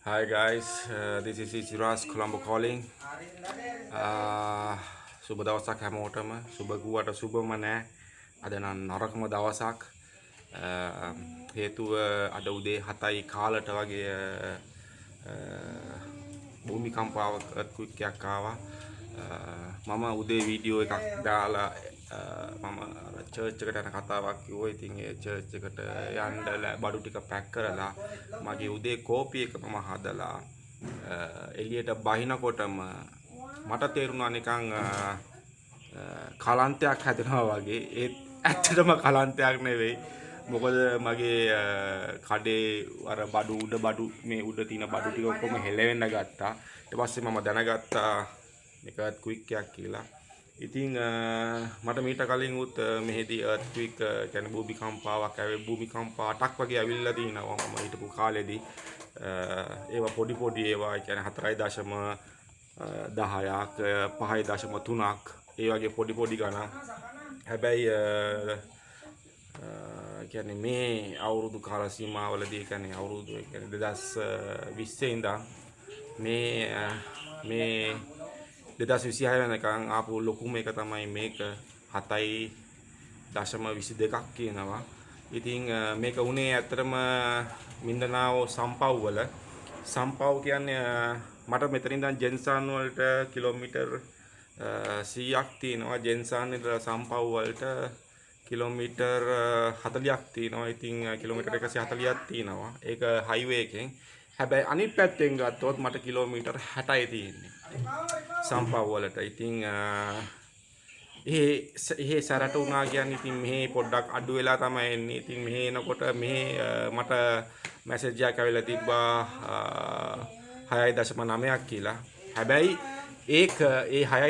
Hi guys, this is Shiraz Colombo calling. සුබ දවසක් හැමෝටම සුබ ගුවට සුබම නෑ අද නම් නරකම දවසක් හේතුව අද උදේ 7යි කාලට වගේ භූමිකම්පාවක් එර්ත්ක්වික් ආවා මම උදේ වීඩියෝ එකක් දාලා මම චර්ච් එකට යන කතාවක් කිව්වා. ඉතින් ඒ චර්ච් එකට යන්න බඩු ටික පැක් කරලා මගේ උදේ කෝපි එක මම හදලා එළියට බහිනකොටම මට තේරුණා නිකන් කලන්තයක් හැදෙනවා වගේ. ඒත් ඇත්තටම කලන්තයක් නෙවෙයි. මොකද මගේ කඩේ අර බඩු මේ උඩ තියෙන බඩු ටික ඔක්කොම හෙලවෙන්න ගත්තා. ඊට පස්සේ මම දැනගත්තා මේක ක්වික් එකක් කියලා. ඉතින් මට මීට කලින් උත් මෙහෙදී එර්ත්ක්වික් කියන්නේ භූමිකම්පාවක් භූමිකම්පා 8ක් වගේ ඇවිල්ලා තිනවා මම හිටපු කාලෙදී. ඒවා පොඩි ඒවා කියන්නේ 4.10ක් 5.3ක් ඒ වගේ පොඩි ගණන්. හැබැයි කියන්නේ මේ අවුරුදු කාල සීමාවලදී කියන්නේ අවුරුදු 2020 ඉඳන් මේ 2026 වෙනකන් ආපු ලොකුම එක තමයි මේක 7.22ක් කියනවා. ඉතින් මේක උනේ ඇත්තටම මින්දනාවෝ සම්පව් වල. සම්පව් කියන්නේ මට මෙතන ඉඳන් ජෙන්සාන් වලට කිලෝමීටර් 100ක් තියෙනවා. ජෙන්සාන් ඉඳලා සම්පව් වලට කිලෝමීටර් 40ක් තියෙනවා. ඉතින් කිලෝමීටර් 140ක් තියෙනවා. ඒක හයිවේ එකෙන්. හැබැයි අනිත් පැත්තෙන් ගත්තොත් මට කිලෝමීටර් 60යි තියෙන්නේ සම්පව් වලට. ඉතින් එහෙ සැරට වුණා කියන්නේ ඉතින් මෙහෙ පොඩ්ඩක් අඩු වෙලා තමයි එන්නේ. ඉතින් මෙහෙ එනකොට මෙහෙ මට මැසේජ් එකක් ඇවිල්ලා තිබ්බා 6.9ක් කියලා. හැබැයි ඒක ඒ 6.9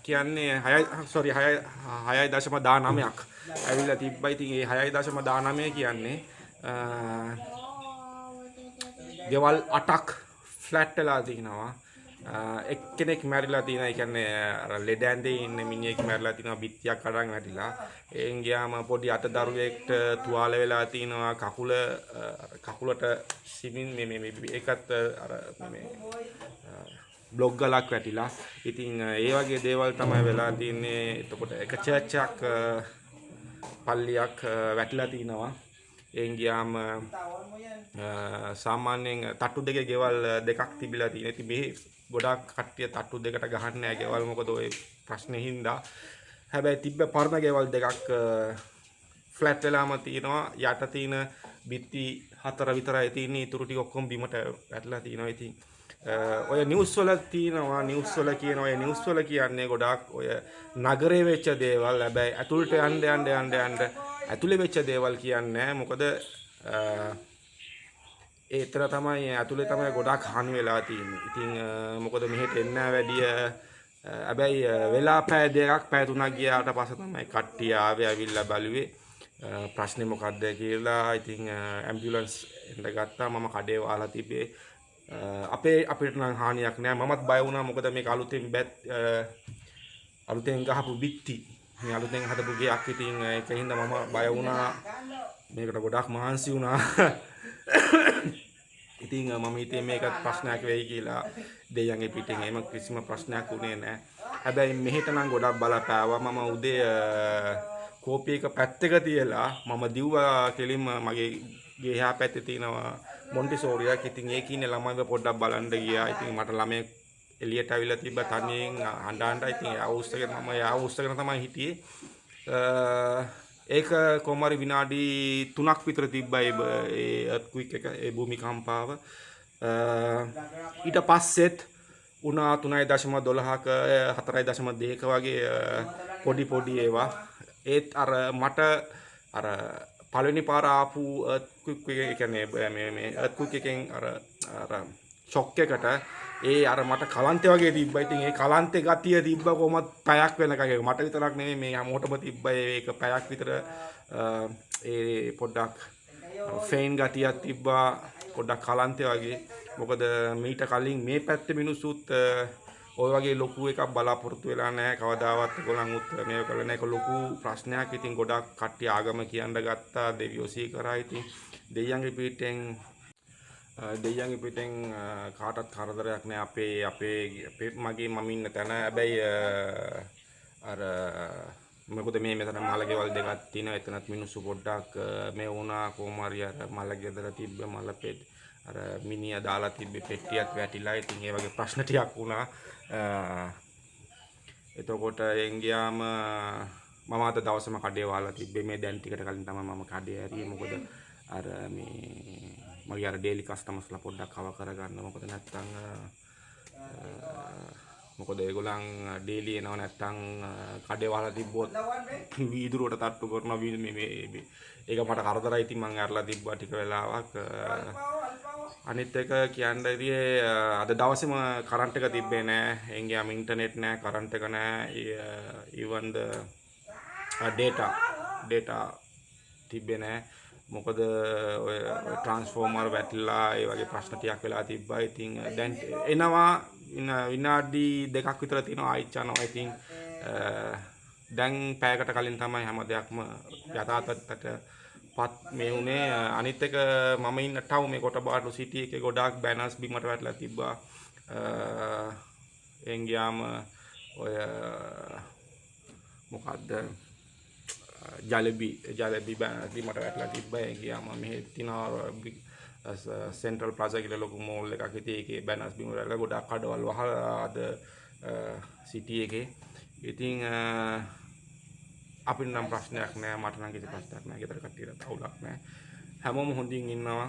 කියන්නේ 6.19ක් ඇවිල්ලා තිබ්බා. ඉතින් ඒ 6.19 කියන්නේ ගෙවල් 8ක් ෆ්ලැට් වෙලා තිනවා. එක්කෙනෙක් මැරිලා තියෙනවා. ඒ කියන්නේ අර ලෙඩ ඇඳේ ඉන්න මිනිහෙක් මැරිලා තිනවා. බිත්තියක් අඩන් වැටිලා. එන් ගියාම පොඩි අත දරුවෙක්ට තුවාල වෙලා තිනවා. කකුලට සිමින් මේ ඒකත් අර මේ බ්ලොග් ගලක් වැටිලා. ඉතින් ඒ වගේ දේවල් තමයි වෙලා තින්නේ. එතකොට එක චර්ච් එකක් පල්ලියක් වැටිලා තිනවා. එන් ගියාම සාමාන්‍යයෙන් තට්ටු දෙකේ ගෙවල් දෙකක් තිබිලා තියෙනවා. ඉතින් මේ ගොඩාක් කට්ටිය තට්ටු දෙකට ගහන්නේ නැහැ ගෙවල්. මොකද ওই ප්‍රශ්නේ හින්දා. හැබැයි තිබ්බ පරණ ගෙවල් දෙකක් ෆ්ලැට් වෙලාම තියෙනවා. යට තියෙන බිත්ති 4 විතරයි තියෙන්නේ. ඊටු ටික ඔක්කොම බිමට වැටලා තියෙනවා. ඉතින් ඔය නිවුස් වල තියෙනවා. නිවුස් වල කියනවා. ඒ නිවුස් වල කියන්නේ ගොඩාක් ඔය නගරේ වෙච්ච දේවල්. හැබැයි ඇතුළට යන්න ඇතුලේ වෙච්ච දේවල් කියන්නේ නැහැ. මොකද ඒතර තමයි ඇතුලේ තමයි ගොඩාක් හානි වෙලා තියෙන්නේ. ඉතින් මොකද මෙහෙට එන්න වැඩිය හැබැයි වෙලා පැය 2ක් පැය 3ක් ගියාට පස්සේ තමයි කට්ටිය ආවේ ඇවිල්ලා බලුවේ ප්‍රශ්නේ මොකද්ද කියලා. ඉතින් ඇම්බියුලන්ස් එන්න ගත්තා. මම කඩේ වහලා තිබේ. අපිට නම් හානියක් නෑ. මමත් බය වුණා. මොකද මේක අලුතෙන් ගහපු බිත්ති. මේ අලුතෙන් හදපු ගයක්. ඉතින් ඒකින්ද මම බය වුණා. මේකට ගොඩාක් මහන්සි වුණා. ඉතින් මම හිතේ මේකත් ප්‍රශ්නයක් වෙයි කියලා. දෙයියන්ගේ පිටින් එහෙම කිසිම ප්‍රශ්නයක් උනේ නැහැ. හැබැයි මෙහෙට නම් ගොඩක් බලපෑවා. මම උදේ කෝපි එක පැත්තක තියලා මම දිව්වා කෙලින්ම මගේ ගේ එහා පැත්තේ තියෙනවා මොන්ටිසෝරියක්. ඉතින් ඒකේ ඉන්න ළමයිව පොඩ්ඩක් බලන්න ගියා. ඉතින් මට ළමයි එළියට ඇවිල්ලා තිබ්බ තනියෙන් අඬ. ඉතින් යාව උස්සගෙන තමයි හිටියේ. ඒක කොහමරි විනාඩි 3ක් විතර තිබ්බා ඒ එර්ත්ක්වික් එක ඒ භූමිකම්පාව. ඊට පස්සෙත් උනා 3.12ක 4.2ක වගේ පොඩි ඒවා. ඒත් අර මට අර පළවෙනි පාර ආපු එර්ත්ක්වික් එක කියන්නේ මේ එර්ත්ක්වික් එකෙන් අර ෂොක් එකට ඒ අර මට කලන්තේ වගේ තිබ්බා. ඉතින් ඒ කලන්තේ ගතිය තිබ්බ කොහොමද පැයක් වෙනකන්. මට විතරක් නෙමෙයි මේ හැමෝටම තිබ්බා. ඒක පැයක් විතර ඒ පොඩ්ඩක් ෆේන් ගතියක් තිබ්බා. පොඩ්ඩක් කලන්තේ වගේ. මොකද මීට කලින් මේ පැත්තේ මිනිස්සුත් ඔය වගේ ලොකු එකක් බලාපොරොත්තු වෙලා නැහැ. කවදාවත් ඒගොල්ලන් උත් මේක කළා නැහැ. ඒක ලොකු ප්‍රශ්නයක්. ඉතින් ගොඩක් කට්ටිය ආගම කියන්න ගත්තා. දෙවියෝ සී කරා. ඉතින් දෙයියන්ගේ පිටෙන් දෙයියන්ගේ පිටෙන් කාටත් කරදරයක් නෑ අපේ මගේ මම ඉන්න තැන හැබැයි අර මොකද මේ මෙතන මල ගෙවල් දෙකක් තියෙනවා එතනත් මිනිස්සු පොඩ්ඩක් මේ වුණා කොහොම හරි අර මල ගෙදර තිබ්බ මල පෙත් අර මිනිහා දාලා තිබ්බ පෙට්ටියක් වැටිලා ඉතින් ඒ වගේ ප්‍රශ්න ටිකක් වුණා එතකොට එන් ගියාම මම අද දවසම කඩේ වහලා තිබ්බේ මේ දැන් ටිකට කලින් තමයි මම කඩේ ඇරියේ මොකද අර මේ මගේ අර ඩේලි කස්ටමර්ස්ලා පොඩ්ඩක් කව කරගන්න මොකද නැත්තම් මොකද ඒගොල්ලන් ඩේලි එනවා නැත්තම් කඩේ වහලා තිබ්බොත් වීදුරුවට තට්ටු කරනවා මේ ඒක මට කරදරයි ඉතින් මං අරලා තිබ්බා ටික වෙලාවක් අනිත් එක කියන්න ඉතියේ අද දවසේම කරන්ට් එක තිබ්බේ නෑ එංගියාම ඉන්ටර්නෙට් නෑ කරන්ට් එක නෑ even the data තිබ්බේ නෑ මොකද ඔය ට්‍රාන්ස්ෆෝමර් වැටිලා ඒ වගේ ප්‍රශ්න ටිකක් වෙලා තිබ්බා. ඉතින් දැන් එනවා විනාඩි 2ක් විතර තියෙනවා ආයිත් යනවා. ඉතින් දැන් පැයකට කලින් තමයි හැම දෙයක්ම යථාර්ථයට පත් මේ උනේ. අනිත් එක මම ඉන්න ටවුන් මේ කොටබාඩු සිටි එකේ ගොඩාක් බැනර්ස් බිමට වැටලා තිබ්බා. එන් ගියාම ඔය මොකද්ද ජලබි බිමට වැටලා තිබ්බා. ඒ ගියාම මෙහෙ තියනවා සෙන්ට්‍රල් ප්ලාසා කියලා ලොකු මෝල් එකක් ඉතින් ඒකේ බැනර්ස් බිමට වැටලා ගොඩාක් කඩවල් වහලා අද සිටි එකේ. ඉතින් අපිට නම් ප්‍රශ්නයක් නෑ මට නම් කිසි ප්‍රශ්නයක් නෑ. ගෙදර කට්ටියට අවුලක් නෑ. හැමෝම හොඳින් ඉන්නවා.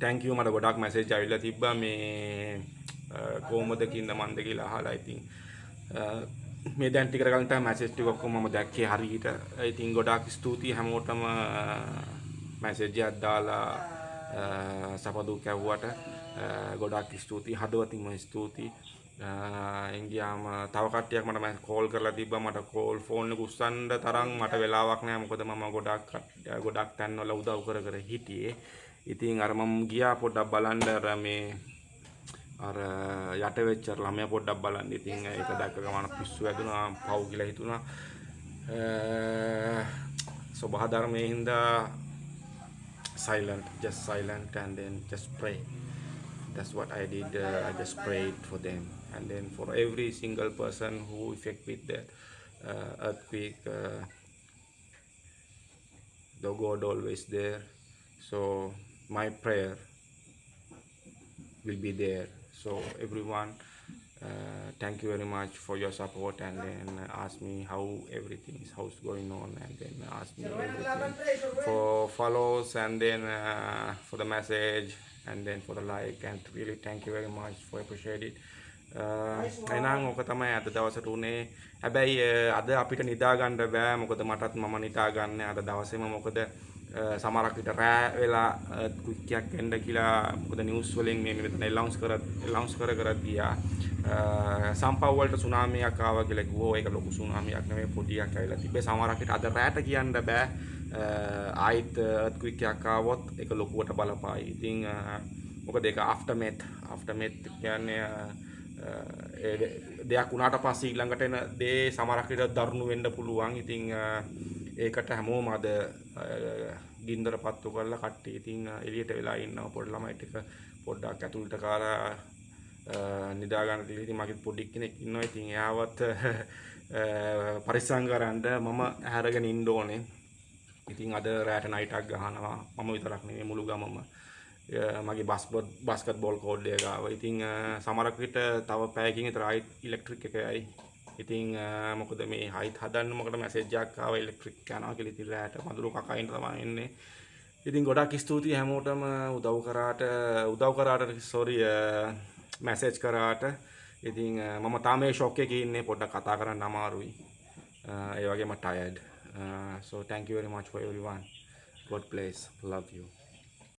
thank you මට ගොඩාක් මැසේජ් ආවිල්ලා තිබ්බා මේ කොහොමද කින්ද මන්ද කියලා අහලා. ඉතින් මේ දැන් ටිකට කලින් තමයි මැසේජ් ටික ඔක්කොම මම දැක්කේ හරියට. ඉතින් ගොඩාක් ස්තුතියි හැමෝටම මැසේජ් එකක් දාලා සපදු කැවුවට ගොඩාක් ස්තුතියි හදවතින්ම ස්තුතියි. එංගියාම තව කට්ටියක් මට කෝල් කරලා තිබ්බා. මට කෝල් ෆෝන් එක උස්සන්න තරම් මට වෙලාවක් නෑ මොකද මම ගොඩක් තැන්වල උදව් කර හිටියේ. ඉතින් අර මම ගියා පොඩ්ඩක් බලන්න අර මේ අර යට වෙච්ච ළමයා පොඩ්ඩක් බලන්න. ඉතින් ඒක දැක්ක ගමන් පිස්සු වැදුනා පව් කියලා හිතුණා. සබහ ධර්මයේ හින්දා just silent and then just pray. That's what I did. I just prayed for them and then for every single person who affected with that earthquake. The God always there. So my prayer will be there. So everyone, thank you very much for your support and then ask me how's going on and then ask me everything for follows and then for the message and then for the like and really thank you very much for appreciate it. එහෙනම් ඔක තමයි අද දවසට උනේ. හැබැයි අද අපිට නිදා ගන්න බෑ මොකද මටත් මම නිදා ගන්න අද දවසේම මොකද සමහරක් විට රෑ වෙලා කුක්කියක් එන්න කියලා මොකද නිවුස් වලින් මේ මෙතන එලවුන්ස් කර ගියා. සම්පව් වලට සුනාමියක් ආවා කියලා කිව්වා. ඒක ලොකු සුනාමියක් නෙමෙයි පොඩියක් ඇවිල්ලා තිබ්බේ. සමහරක් විට අද රෑට කියන්න බෑ. ආයිත් earthquake එකක් ආවොත් ඒක ලොකුවට බලපායි. ඉතින් මොකද ඒක aftermath කියන්නේ දෙයක් වුණාට පස්සේ ඊළඟට එන දේ සමහරක් විට දරුණු වෙන්න පුළුවන්. ඉතින් ඒකට හැමෝම අද ගින්දර පත්තු කරලා කට්ටිය ඉතින් එළියට වෙලා ඉන්නවා. පොඩි ළමයි ටික පොඩ්ඩක් ඇතුළට කාලා නිදා ගන්න තියලා ඉතින් මගේ පොඩි කෙනෙක් ඉන්නවා. ඉතින් එයාවත් පරිස්සම් කරන්න මම හැරගෙන ඉන්න ඕනේ. ඉතින් අද රෑට නයිට් එකක් ගහනවා. මම විතරක් නෙමෙයි මුළු ගමම. මගේ බස්කට්බෝල් කෝඩ් එක ගාව. ඉතින් සමහරක් විට තව පැයකින් විතර ආයි ඉලෙක්ට්‍රික් එක යයි. ඉතින් මොකද මේ හයිත් හදන්න මොකට මැසේජ් එකක් ආවා ඉලෙක්ට්‍රික් යනවා කියලා. ඉතින් රෑට මදුරු කකයින් තමයි එන්නේ. ඉතින් ගොඩක් ස්තුතියි හැමෝටම උදව් කරාට sorry මැසේජ් කරාට. ඉතින් මම තාම මේ ෂොක් එකේ ඉන්නේ. පොඩ්ඩක් කතා කරන්න අමාරුයි. ඒ වගේම tired. So thank you very much for everyone. God bless. Love you.